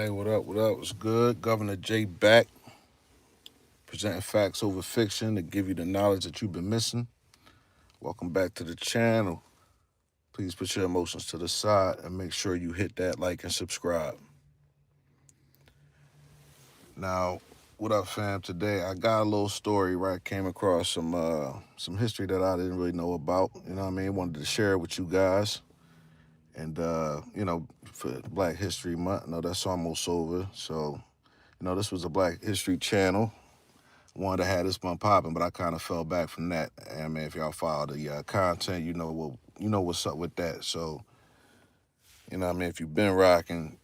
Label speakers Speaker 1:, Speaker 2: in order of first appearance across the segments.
Speaker 1: Hey, what up? What up? What's good? Governor Jay back, presenting facts over fiction to give you the knowledge that you've been missing. Welcome back to the channel. Please put your emotions to the side and make sure you hit that like and subscribe. Now, what up, fam? Today I got a little story where I came across some history that I didn't really know about. You know what I mean? Wanted to share it with you guys. And for Black History Month, I know that's almost over. So, this was a Black History channel. Wanted to have this one popping, but I kind of fell back from that. I mean, if y'all follow the content, you know what's up with that. So, what I mean, if you've been rocking,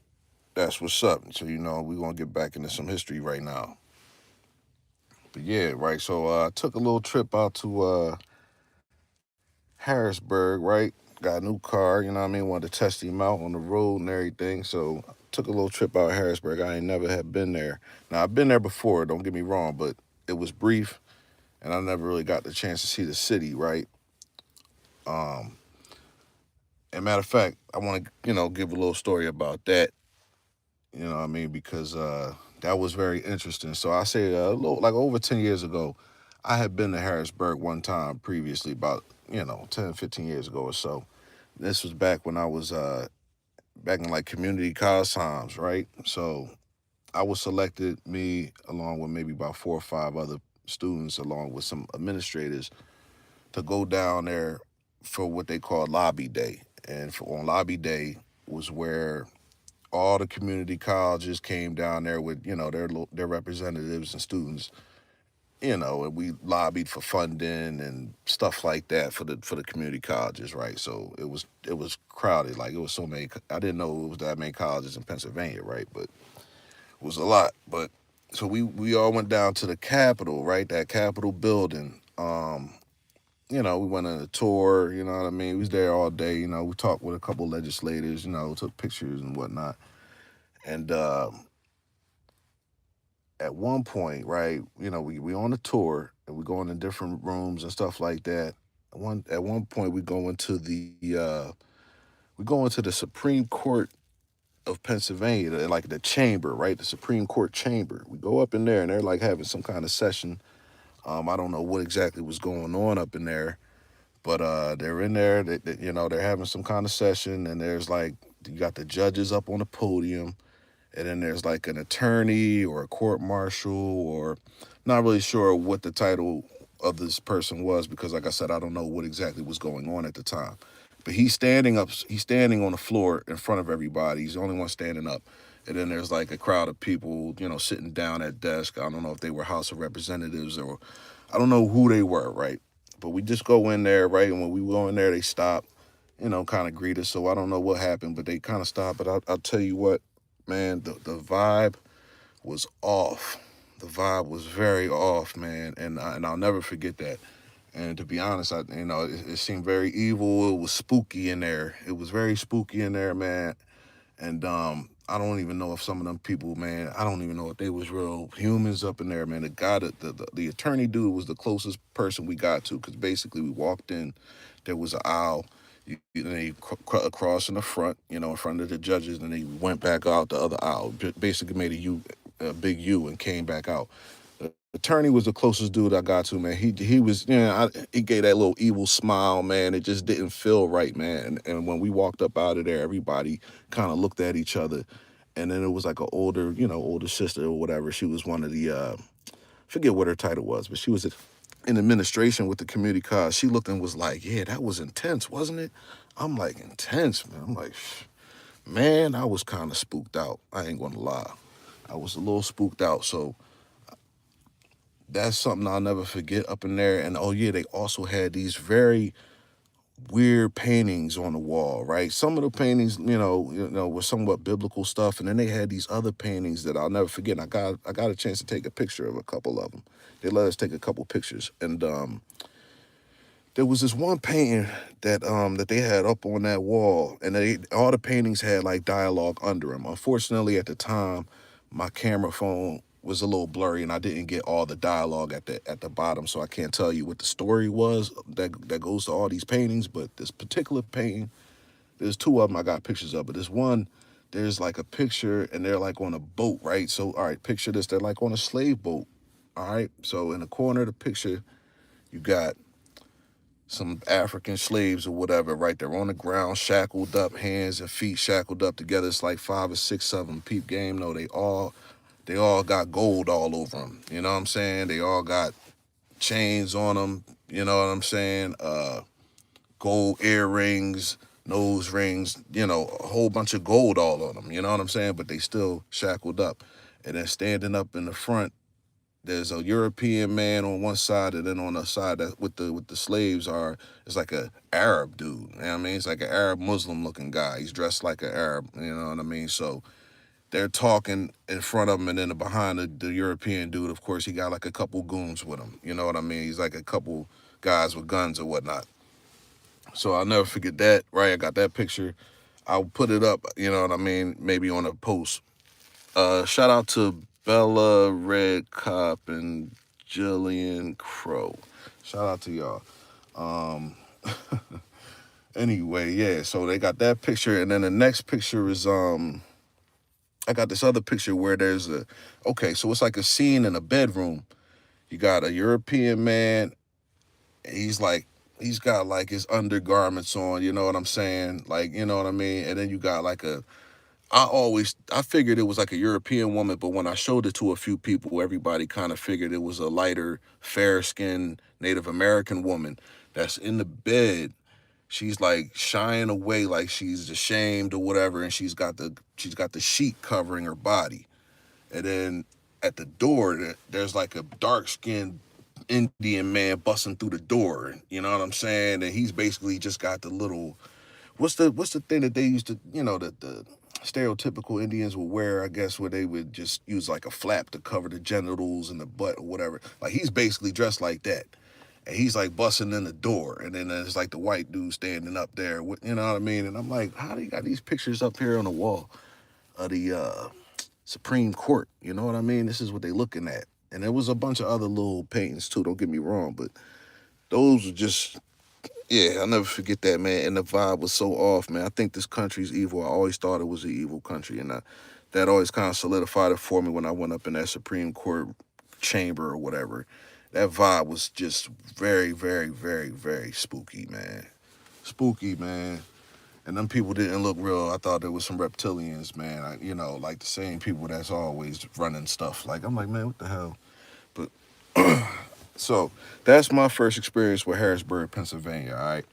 Speaker 1: that's what's up. So, we're gonna get back into some history right now. But yeah, right. So I took a little trip out to Harrisburg, right? Got a new car, you know what I mean? Wanted to test him out on the road and everything. So took a little trip out of Harrisburg. I ain't never had been there. Now I've been there before, don't get me wrong, but it was brief and I never really got the chance to see the city, right? Um, and matter of fact, I want to, give a little story about that. You know what I mean? Because that was very interesting. So I say a little, like over 10 years ago, I had been to Harrisburg one time previously, about 10, 15 years ago or so. This was back when I was back in like community college times, right? So I was selected, me along with maybe about 4 or 5 other students, along with some administrators, to go down there for what they call lobby day. And on lobby day was where all the community colleges came down there with their representatives and students, and we lobbied for funding and stuff like that for the community colleges, right? So it was crowded, like it was so many. I didn't know it was that many colleges in Pennsylvania, right? But it was a lot. But so we all went down to the Capitol, right? That Capitol building. We went on a tour, you know what I mean? We was there all day, we talked with a couple legislators, took pictures and whatnot. And at one point, right, we on a tour and we going in different rooms and stuff like that. At one point we go into the Supreme Court of Pennsylvania, like the chamber, right? The Supreme Court chamber. We go up in there and they're like having some kind of session. I don't know what exactly was going on up in there, but they're in there, they're having some kind of session, and there's like you got the judges up on the podium, and then there's like an attorney or a court marshal, or not really sure what the title of this person was, because like I said, I don't know what exactly was going on at the time. But he's standing on the floor in front of everybody. He's the only one standing up. And then there's like a crowd of people, sitting down at desk. I don't know if they were House of Representatives or I don't know who they were, right? But we just go in there, right? And when we go in there, they stop, kind of greet us. So I don't know what happened, but they kind of stopped. But I'll tell you what, man, the vibe was off. The vibe was very off, man, and I'll never forget that. And to be honest, it seemed very evil. It was spooky in there. It was very spooky in there, man. And I don't even know if some of them people, man, I don't even know if they was real humans up in there, man. The guy, the attorney dude was the closest person we got to, because basically we walked in, there was an aisle. They across in the front, in front of the judges, and they went back out the other aisle. Basically made a big U, and came back out. The attorney was the closest dude I got to, man. He was, he gave that little evil smile, man. It just didn't feel right, man. And when we walked up out of there, everybody kind of looked at each other, and then it was like an older sister or whatever. She was one of the forget what her title was, but she was in administration with the community college. She looked and was like, "Yeah, that was intense, wasn't it?" I'm like, "Intense, man." I'm like, man, I was kind of spooked out. I ain't gonna lie. I was a little spooked out. So that's something I'll never forget up in there. And oh yeah, they also had these very weird paintings on the wall, right? Some of the paintings, were somewhat biblical stuff, and then they had these other paintings that I'll never forget. And I got a chance to take a picture of a couple of them. They let us take a couple pictures, and there was this one painting that they had up on that wall, and all the paintings had like dialogue under them. Unfortunately, at the time, my camera phone was a little blurry, and I didn't get all the dialogue at the bottom, so I can't tell you what the story was that goes to all these paintings. But this particular painting, there's two of them I got pictures of, but there's one there's like a picture and they're like on a boat, right? So, all right, picture this. They're like on a slave boat. All right. So in the corner of the picture, you got some African slaves or whatever, right? They're on the ground, shackled up, hands and feet shackled up together. It's like 5 or 6 of them. Peep game. No, they all got gold all over them. You know what I'm saying? They all got chains on them. You know what I'm saying? Gold earrings, nose rings, a whole bunch of gold all on them. You know what I'm saying? But they still shackled up. And then standing up in the front, there's a European man on one side, and then on the side that with the slaves it's like a Arab dude. You know what I mean? It's like an Arab Muslim looking guy. He's dressed like an Arab. You know what I mean? So they're talking in front of him, and then behind the European dude, of course, he got like a couple goons with him. You know what I mean? He's like a couple guys with guns or whatnot. So I'll never forget that, right? I got that picture. I'll put it up, you know what I mean, maybe on a post. Shout out to Bella Red Cop and Jillian Crow. Shout out to y'all. Um, anyway, yeah, so they got that picture, and then the next picture is I got this other picture where there's so it's like a scene in a bedroom. You got a European man. He's got like his undergarments on, you know what I'm saying? Like, you know what I mean? And then you got like I figured it was like a European woman, but when I showed it to a few people, everybody kind of figured it was a lighter, fair-skinned Native American woman that's in the bed. She's like shying away like she's ashamed or whatever, and she's got the sheet covering her body. And then at the door, there's like a dark-skinned Indian man busting through the door. You know what I'm saying? And he's basically just got the little what's the thing that they used to, that the stereotypical Indians would wear, I guess, where they would just use like a flap to cover the genitals and the butt or whatever. Like he's basically dressed like that. And he's like busting in the door. And then there's like the white dude standing up there, you know what I mean? And I'm like, how do you got these pictures up here on the wall of the Supreme Court? You know what I mean? This is what they looking at. And there was a bunch of other little paintings too, don't get me wrong, but those were just, yeah, I'll never forget that, man. And the vibe was so off, man. I think this country's evil. I always thought it was an evil country, and that always kind of solidified it for me when I went up in that Supreme Court chamber or whatever. That vibe was just very, very, very, very spooky, man. Spooky, man. And them people didn't look real. I thought there was some reptilians, man. Like the same people that's always running stuff. Like, I'm like, man, what the hell? But so that's my first experience with Harrisburg, Pennsylvania. All right.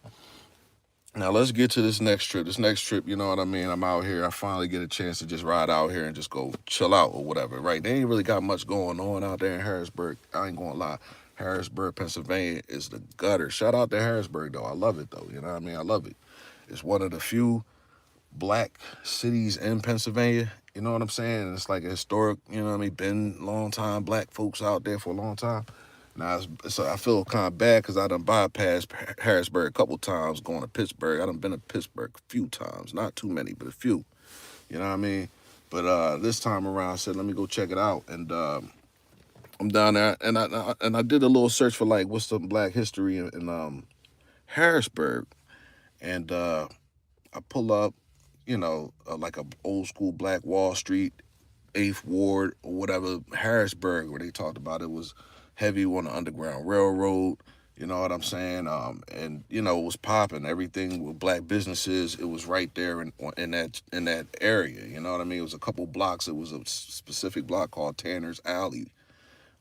Speaker 1: Now let's get to this next trip. This next trip, you know what I mean? I'm out here. I finally get a chance to just ride out here and just go chill out or whatever, right? They ain't really got much going on out there in Harrisburg. I ain't gonna lie. Harrisburg, Pennsylvania is the gutter. Shout out to Harrisburg, though. I love it, though. You know what I mean? I love it. It's one of the few black cities in Pennsylvania. You know what I'm saying? And it's like a historic, you know what I mean? Been a long time, black folks out there for a long time. Now, I feel kind of bad because I done bypassed Harrisburg a couple times going to Pittsburgh. I done been to Pittsburgh a few times. Not too many, but a few. You know what I mean? But this time around, I said, let me go check it out. And I'm down there, and I did a little search for, like, what's the black history in Harrisburg. And I pull up, like a old school black Wall Street, 8th Ward or whatever, Harrisburg, where they talked about it was heavy on the Underground Railroad. You know what I'm saying? And it was popping. Everything with black businesses, it was right there in that area. You know what I mean? It was a couple blocks. It was a specific block called Tanner's Alley.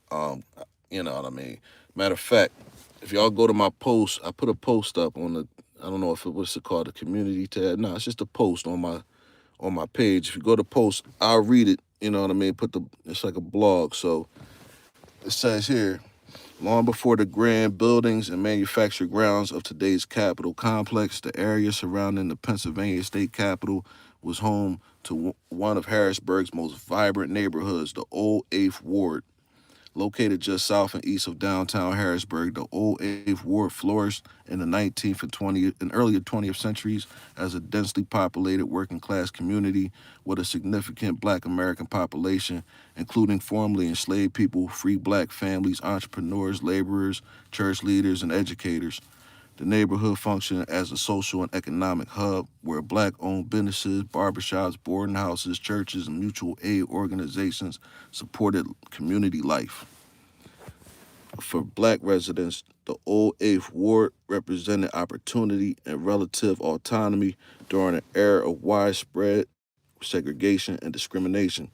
Speaker 1: Um, you know what I mean? Matter of fact, if y'all go to my post, I put a post up on I don't know if what's it called, the community tab. No, it's just a post on my page. If you go to post, I'll read it. You know what I mean? It's like a blog. So it says here, long before the grand buildings and manufactured grounds of today's Capitol complex, the area surrounding the Pennsylvania state capitol was home to one of Harrisburg's most vibrant neighborhoods, the Old 8th Ward. Located just south and east of downtown Harrisburg, the Old 8th Ward flourished in the 19th and 20th and earlier 20th centuries as a densely populated working-class community with a significant black American population, including formerly enslaved people, free black families, entrepreneurs, laborers, church leaders, and educators. The neighborhood functioned as a social and economic hub where black-owned businesses, barbershops, boarding houses, churches, and mutual aid organizations supported community life. For black residents, the Old Eighth Ward represented opportunity and relative autonomy during an era of widespread segregation and discrimination.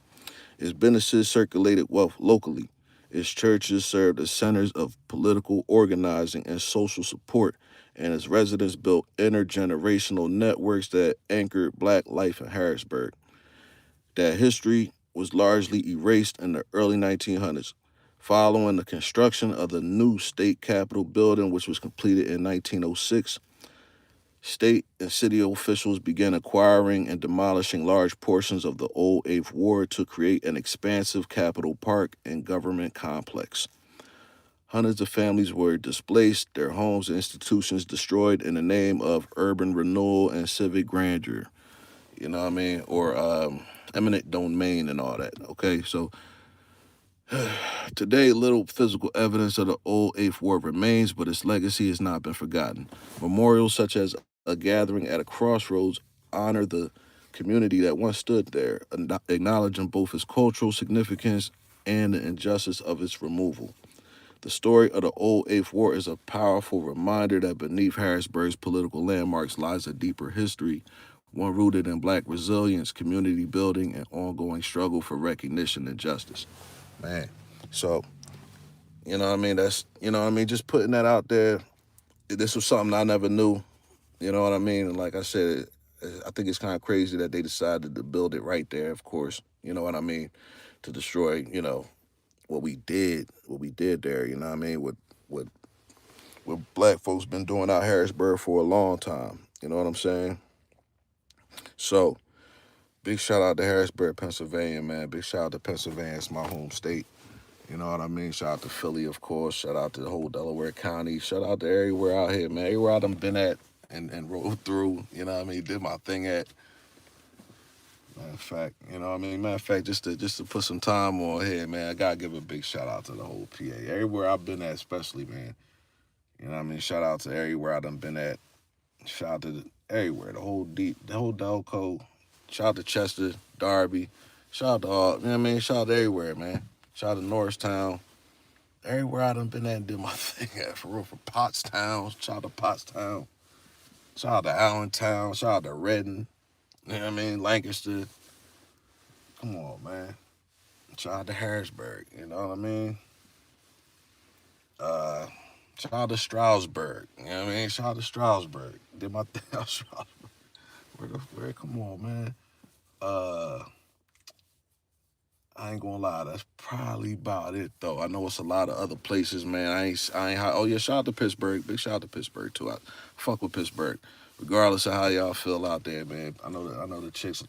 Speaker 1: Its businesses circulated wealth locally. Its churches served as centers of political organizing and social support, and its residents built intergenerational networks that anchored black life in Harrisburg. That history was largely erased in the early 1900s, following the construction of the new state capitol building, which was completed in 1906. State and city officials began acquiring and demolishing large portions of the old Eighth Ward to create an expansive Capitol Park and government complex. Hundreds of families were displaced, their homes and institutions destroyed in the name of urban renewal and civic grandeur. You know what I mean? Or eminent domain and all that. Okay, so today, little physical evidence of the old Eighth Ward remains, but its legacy has not been forgotten. Memorials such as a gathering at a crossroads honor the community that once stood there, acknowledging both its cultural significance and the injustice of its removal. The story of the old Eighth Ward is a powerful reminder that beneath Harrisburg's political landmarks lies a deeper history, one rooted in black resilience, community building, and ongoing struggle for recognition and justice. Man, so, you know what I mean? That's, you know what I mean? Just putting that out there. This was something I never knew. You know what I mean? And like I said, I think it's kind of crazy that they decided to build it right there, of course. You know what I mean? To destroy, what we did there, you know what I mean? What black folks been doing out Harrisburg for a long time. You know what I'm saying? So, big shout out to Harrisburg, Pennsylvania, man. Big shout out to Pennsylvania. It's my home state. You know what I mean? Shout out to Philly, of course. Shout out to the whole Delaware County. Shout out to everywhere out here, man. Everywhere I done been at and rode through, you know what I mean? Did my thing at. Matter of fact, you know what I mean? Matter of fact, just to put some time on here, man, I gotta give a big shout out to the whole PA. Everywhere I've been at, especially, man. You know what I mean? Shout out to everywhere I done been at. Shout out to everywhere, the whole Delco. Shout out to Chester, Darby. Shout out to all, you know what I mean? Shout out to everywhere, man. Shout out to Norristown. Everywhere I done been at and did my thing at, for real, for Pottstown. Shout out to Pottstown. Shout out to Allentown. Shout out to Reading. You know what I mean? Lancaster. Come on, man. Shout out to Harrisburg. You know what I mean? Shout out to Stroudsburg. You know what I mean? Shout out to Stroudsburg. Did my thing out Stroudsburg. Where? Come on, man. I ain't gonna lie, that's probably about it though. I know it's a lot of other places, man. I ain't. Oh yeah, shout out to Pittsburgh. Big shout out to Pittsburgh too. I fuck with Pittsburgh, regardless of how y'all feel out there, man. I know the chicks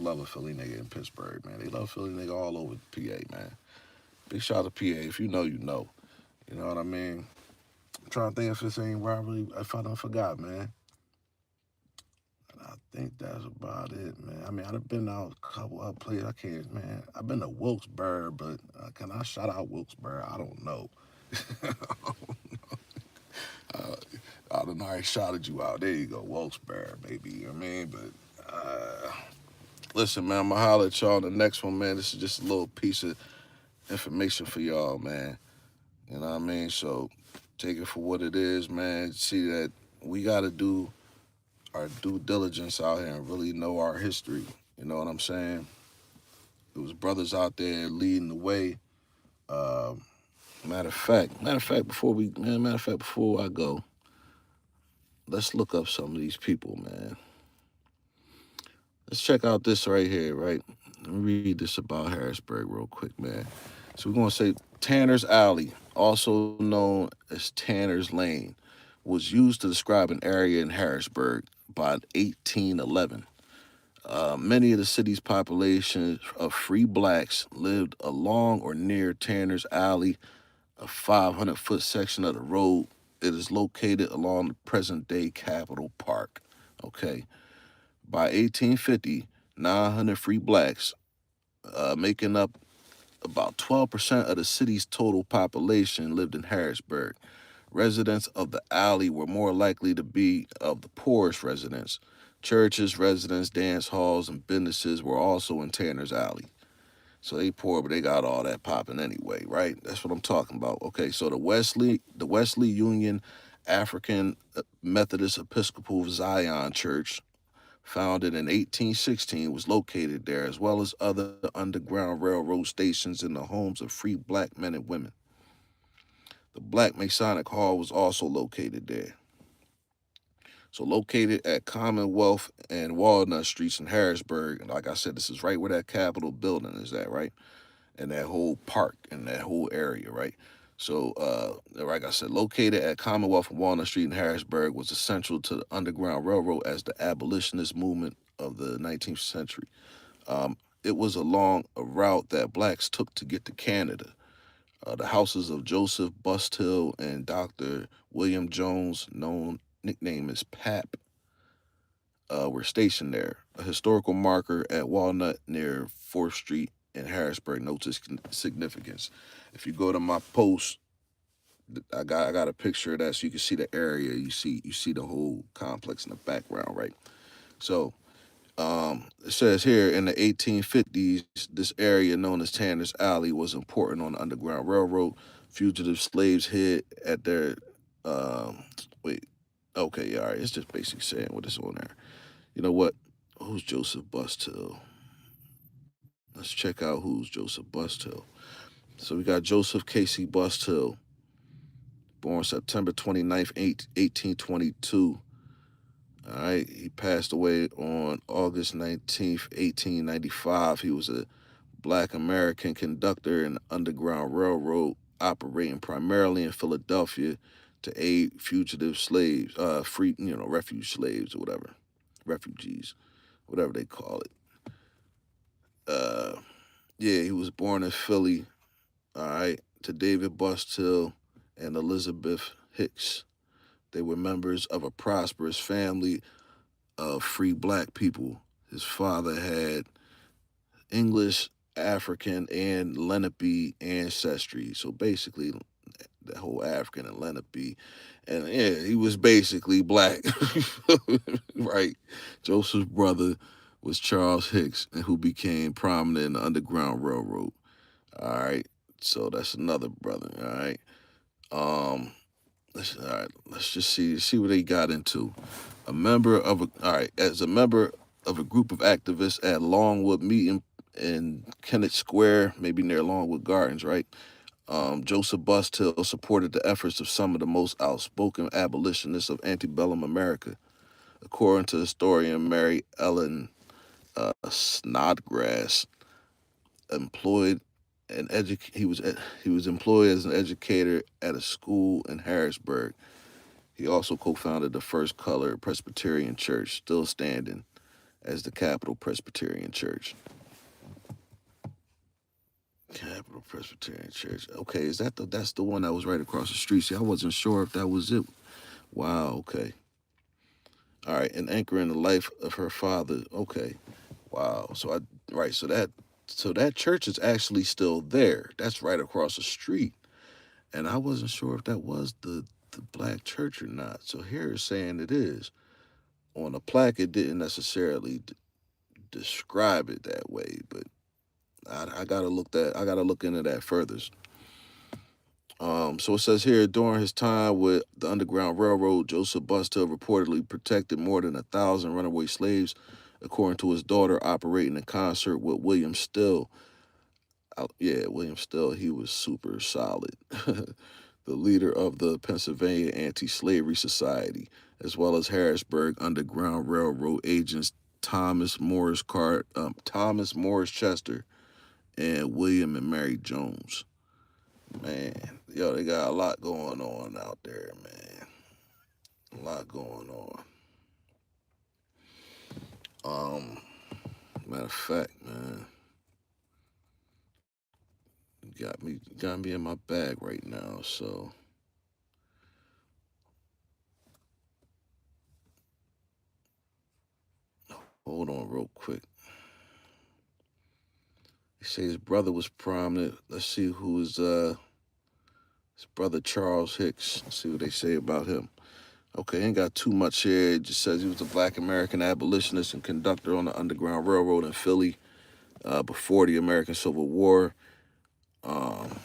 Speaker 1: love a Philly nigga in Pittsburgh, man. They love Philly nigga all over PA, man. Big shout out to PA. If you know, you know. You know what I mean? I'm trying to think if this ain't where if I done forgot, man. I think that's about it, man. I mean, I've been out a couple other places. I can't, man. I've been to Wilkes-Barre, but can I shout out Wilkes-Barre? I don't know. I don't know. I shouted you out. There you go, Wilkes-Barre, maybe. You know what I mean? But listen, man, I'm going to holler at y'all on the next one, man. This is just a little piece of information for y'all, man. You know what I mean? So take it for what it is, man. See that we got to do our due diligence out here and really know our history. You know what I'm saying? There was brothers out there leading the way. Matter of fact, before I go, let's look up some of these people, man. Let's check out this right here, right? Let me read this about Harrisburg real quick, man. So we're gonna say Tanner's Alley, also known as Tanner's Lane, was used to describe an area in Harrisburg by 1811. Many of the city's population of free blacks lived along or near Tanner's Alley, a 500-foot section of the road. It is located along the present-day Capitol Park. Okay. By 1850, 900 free blacks, making up about 12% of the city's total population, lived in Harrisburg. Residents of the alley were more likely to be of the poorest residents. Churches, residents, dance halls, and businesses were also in Tanner's Alley. So they poor, but they got all that popping anyway, right? That's what I'm talking about. Okay, so the Wesley Union African Methodist Episcopal Zion Church, founded in 1816, was located there, as well as other underground railroad stations in the homes of free black men and women. The Black Masonic Hall was also located there. So located at Commonwealth and Walnut Streets in Harrisburg, and like I said, this is right where that Capitol building is at, right? And that whole park and that whole area, right? So, like I said, located at Commonwealth and Walnut Street in Harrisburg, was essential to the Underground Railroad as the abolitionist movement of the 19th century. It was along a route that blacks took to get to Canada. The houses of Joseph Bustill and Dr. William Jones, known nickname as Pap, were stationed there. A historical marker at Walnut near 4th Street in Harrisburg notes its significance. If you go to my post, I got a picture of that so you can see the area. You see the whole complex in the background, right? So it says here in the 1850s, this area known as Tanner's Alley was important on the Underground Railroad. Fugitive slaves hid at their wait. Okay, yeah, all right. It's just basically saying what is on there. You know what? Who's Joseph Bustill? Let's check out who's Joseph Bustill. So we got Joseph Casey Bustill, born September 29th, 1822. All right, he passed away on August 19th, 1895. He was a black American conductor in the Underground Railroad, operating primarily in Philadelphia to aid fugitive slaves, refuge slaves or whatever, refugees, whatever they call it. Uh, yeah, he was born in Philly, all right, to David Bustill and Elizabeth Hicks. They were members of a prosperous family of free black people. His father had English, African, and Lenape ancestry. So basically, the whole African and Lenape. And yeah, he was basically black, right? Joseph's brother was Charles Hicks, who became prominent in the Underground Railroad. All right, so that's another brother. All right, let's just see what they got into. As a member of a group of activists at Longwood meeting in Kennett Square, maybe near Longwood Gardens, right? Joseph Bustill supported the efforts of some of the most outspoken abolitionists of antebellum America. According to historian Mary Ellen Snodgrass, employed he was employed as an educator at a school in Harrisburg. He also co-founded the first colored Presbyterian church, still standing as the Capital Presbyterian Church. Capital Presbyterian Church. Okay, that's the one that was right across the street? See, I wasn't sure if that was it. Wow. Okay. All right, and anchoring the life of her father. Okay. Wow. So that church is actually still there. That's right across the street, and I wasn't sure if that was the black church or not. So here it's saying it is. On the plaque, it didn't necessarily describe it that way, but I gotta look into that further. So it says here during his time with the Underground Railroad, Joseph Bustill reportedly protected more than 1,000 runaway slaves, according to his daughter, operating in concert with William Still. Yeah, William Still, he was super solid. The leader of the Pennsylvania Anti-Slavery Society, as well as Harrisburg Underground Railroad agents Thomas Morris Chester, and William and Mary Jones. Man, yo, they got a lot going on out there, man. A lot going on. Um, Matter of fact, man, you got me in my bag right now. So hold on, real quick. He say his brother was prominent. Let's see who is. His brother Charles Hicks. Let's see what they say about him. Okay, ain't got too much here. It just says he was a black American abolitionist and conductor on the Underground Railroad in Philly before the American Civil War. Um,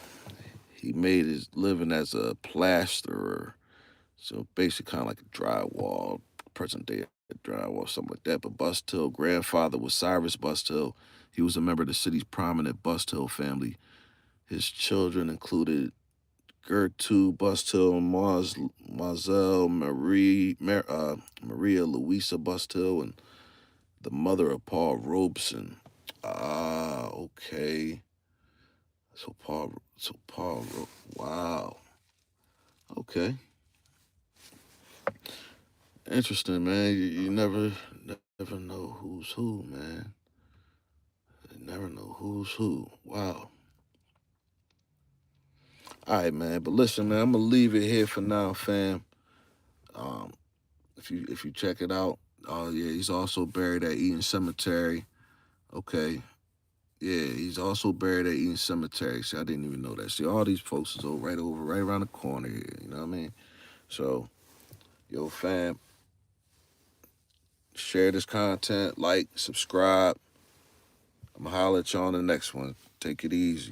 Speaker 1: he made his living as a plasterer, so basically kind of like a drywall, present day drywall, something like that. But Bustill, grandfather was Cyrus Bustill. He was a member of the city's prominent Bustill family. His children included Gertrude Bustill, Mazel, Maria Louisa Bustill, and the mother of Paul Robeson. Ah, okay. Wow. Okay. Interesting, man. You never know who's who, man. You never know who's who. Wow. All right, man. But listen, man, I'm gonna leave it here for now, fam. Um, if you check it out, oh yeah, he's also buried at Eaton Cemetery. Okay. Yeah, he's also buried at Eaton Cemetery. See, I didn't even know that. See, all these folks is right around the corner here. You know what I mean? So, yo, fam, share this content, like, subscribe. I'm gonna holler at y'all on the next one. Take it easy.